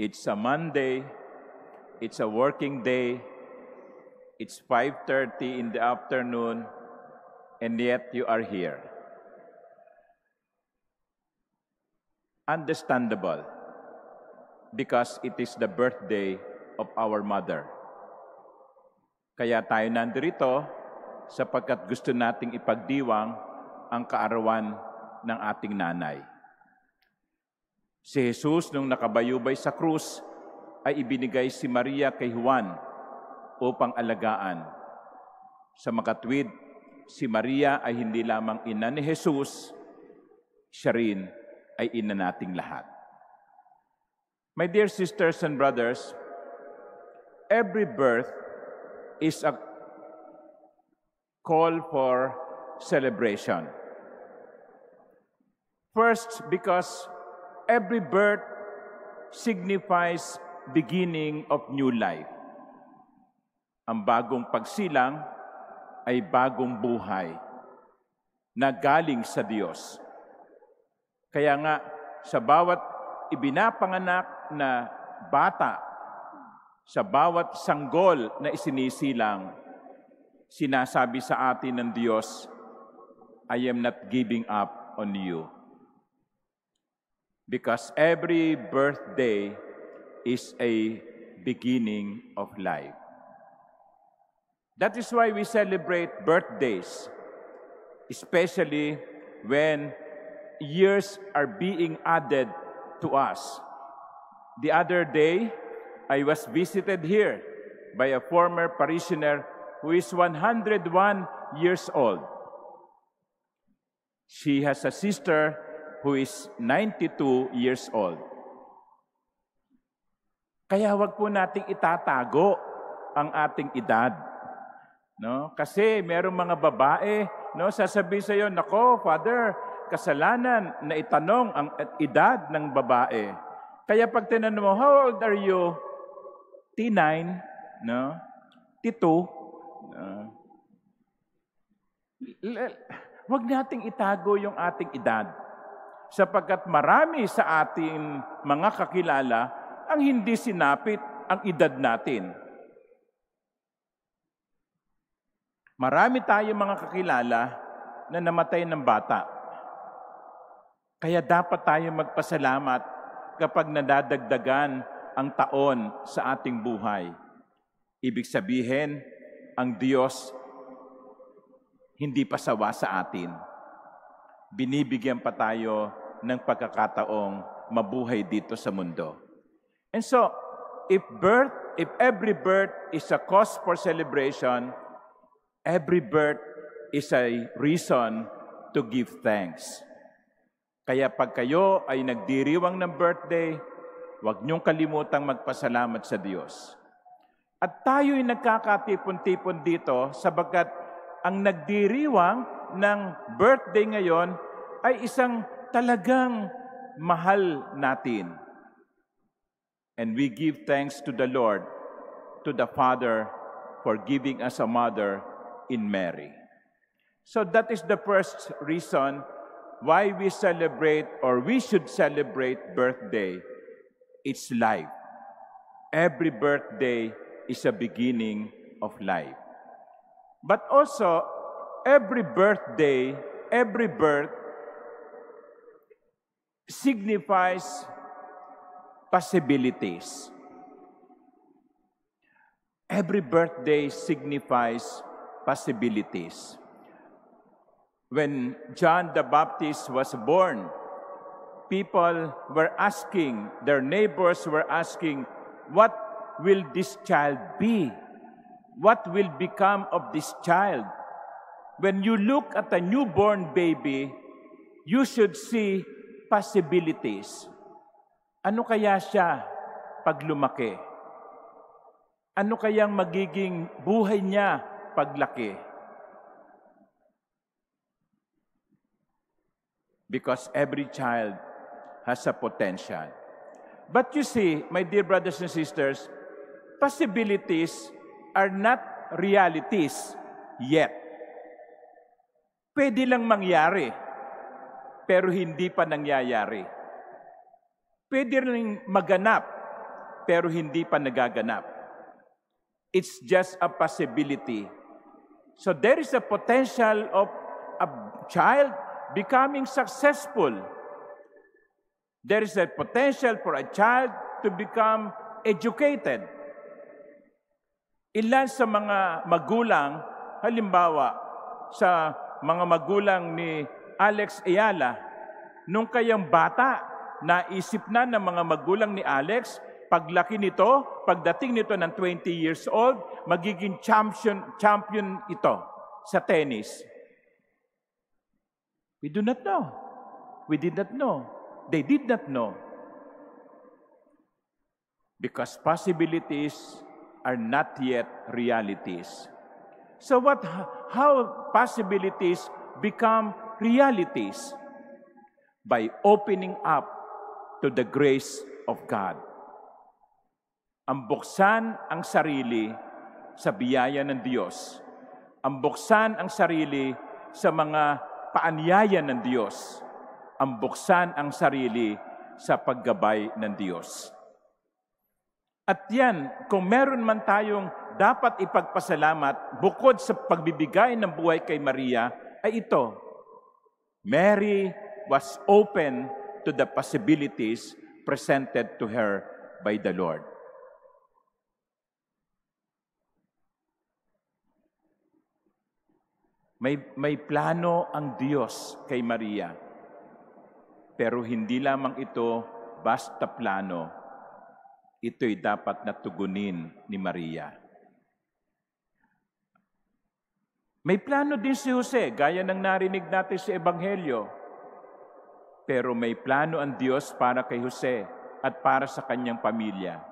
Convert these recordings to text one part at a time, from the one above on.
It's a Monday, it's a working day, it's 5:30 in the afternoon, and yet you are here. Understandable, because it is the birthday of our mother. Kaya tayo nandito sapagkat gusto nating ipagdiwang ang kaarawan ng ating nanay. Si Jesus, nung nakabayubay sa krus, ay ibinigay si Maria kay Juan upang alagaan. Sa makatwid, si Maria ay hindi lamang ina ni Jesus, siya rin ay ina nating lahat. My dear sisters and brothers, every birth is a call for celebration. First, because every birth signifies beginning of new life. Ang bagong pagsilang ay bagong buhay na galing sa Diyos. Kaya nga, sa bawat ibinapanganak na bata, sa bawat sanggol na isinisilang, sinasabi sa atin ng Diyos, I am not giving up on you. Because every birthday is a beginning of life. That is why we celebrate birthdays, especially when years are being added to us. The other day, I was visited here by a former parishioner who is 101 years old. She has a sister who is 92 years old. Kaya wag po nating itatago ang ating edad. No? Kasi merong mga babae, no, sasabihin sa iyo, nako, Father, kasalanan na itanong ang edad ng babae. Kaya pag tinanong mo, how old are you? T9, no? T2. Wag nating itago yung ating edad. Sapagkat marami sa ating mga kakilala ang hindi sinapit ang edad natin. Marami tayong mga kakilala na namatay ng bata. Kaya dapat tayong magpasalamat kapag nadadagdagan ang taon sa ating buhay. Ibig sabihin, ang Diyos hindi pa sawa sa atin. Binibigyan pa tayo ng pagkakataong mabuhay dito sa mundo. And so, if every birth is a cause for celebration, every birth is a reason to give thanks. Kaya pag kayo ay nagdiriwang ng birthday, huwag niyong kalimutang magpasalamat sa Diyos. At tayo'y nagkakatipon-tipon dito sapagkat ang nagdiriwang ng birthday ngayon ay isang talagang mahal natin. And we give thanks to the Lord, to the Father, for giving us a mother in Mary. So that is the first reason why we celebrate, or we should celebrate birthday. It's life. Every birthday is a beginning of life. But also, every birthday, every birth signifies possibilities. Every birthday signifies possibilities. When John the Baptist was born, people were asking, their neighbors were asking, what will this child be? What will become of this child? When you look at a newborn baby, you should see possibilities. Ano kaya siya pag lumaki? Ano kayang magiging buhay niya paglaki? Because every child has a potential. But you see, my dear brothers and sisters, possibilities are not realities yet. Pwede lang mangyari, pero hindi pa nangyayari. Pwede rin maganap, pero hindi pa nagaganap. It's just a possibility. So there is a potential of a child becoming successful. There is a potential for a child to become educated. Ilan sa mga magulang, halimbawa sa mga magulang ni Alex Ayala, nung kayang bata, naisip na ng mga magulang ni Alex, paglaki nito, pagdating nito ng 20 years old, magiging champion ito sa tennis. We do not know. We did not know. They did not know. Because possibilities are not yet realities. So how possibilities become realities? By opening up to the grace of God. Ang buksan ang sarili sa biyaya ng Diyos. Ang buksan ang sarili sa mga paanyaya ng Diyos. Ang buksan ang sarili sa paggabay ng Diyos. At yan, kung meron man tayong dapat ipagpasalamat bukod sa pagbibigay ng buhay kay Maria, ay ito. Mary was open to the possibilities presented to her by the Lord. May plano ang Diyos kay Maria. Pero hindi lamang ito basta plano. Ito'y dapat na tugunin ni Maria. May plano din si Jose, gaya ng narinig natin sa Ebanghelyo. Pero may plano ang Diyos para kay Jose at para sa kanyang pamilya.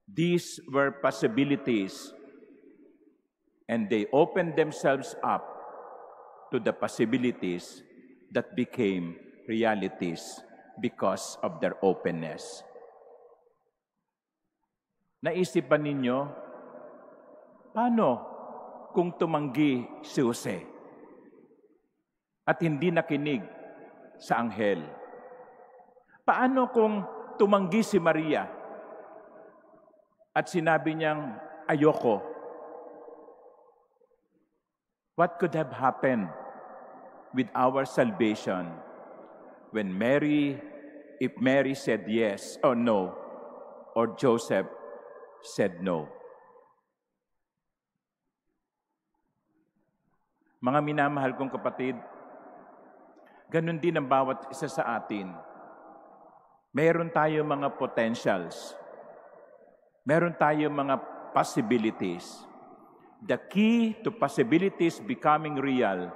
These were possibilities, and they opened themselves up to the possibilities that became realities because of their openness. Naisip ba ninyo, paano kung tumanggi si Jose at hindi nakinig sa anghel? Paano kung tumanggi si Maria at sinabi niyang, ayoko? What could have happened with our salvation when if Mary said yes or no, or Joseph said no? Mga minamahal kong kapatid, ganun din ang bawat isa sa atin. Meron tayo mga potentials. Meron tayo mga possibilities. The key to possibilities becoming real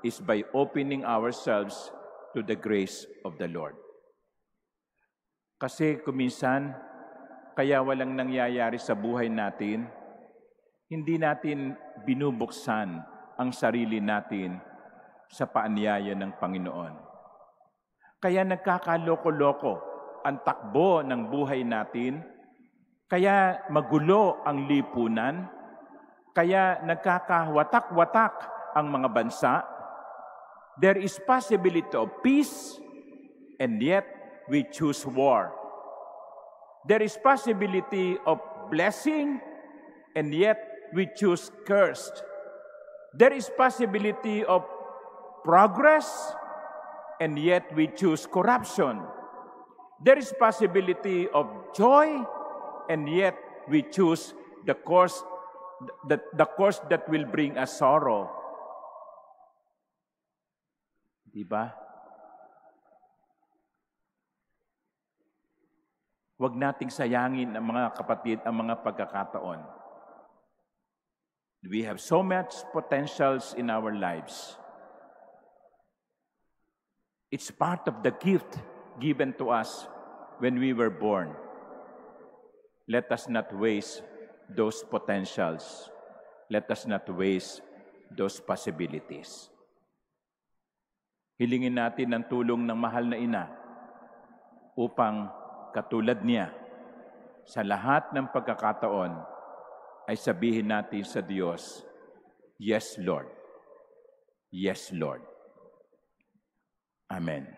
is by opening ourselves to the grace of the Lord. Kasi kuminsan, kaya walang nangyayari sa buhay natin, hindi natin binubuksan ang sarili natin sa paanyaya ng Panginoon. Kaya nagkakaloko-loko ang takbo ng buhay natin, kaya magulo ang lipunan, kaya nagkakawatak-watak ang mga bansa. There is possibility of peace, and yet we choose war. There is possibility of blessing, and yet we choose cursed. There is possibility of progress, and yet we choose corruption. There is possibility of joy, and yet we choose the course that will bring us sorrow. Diba? Huwag nating sayangin ang mga kapatid, ang mga pagkakataon. We have so much potentials in our lives. It's part of the gift given to us when we were born. Let us not waste those potentials. Let us not waste those possibilities. Hilingin natin ang tulong ng mahal na ina upang katulad niya sa lahat ng pagkakataon ay sabihin natin sa Diyos, yes, Lord. Yes, Lord. Amen.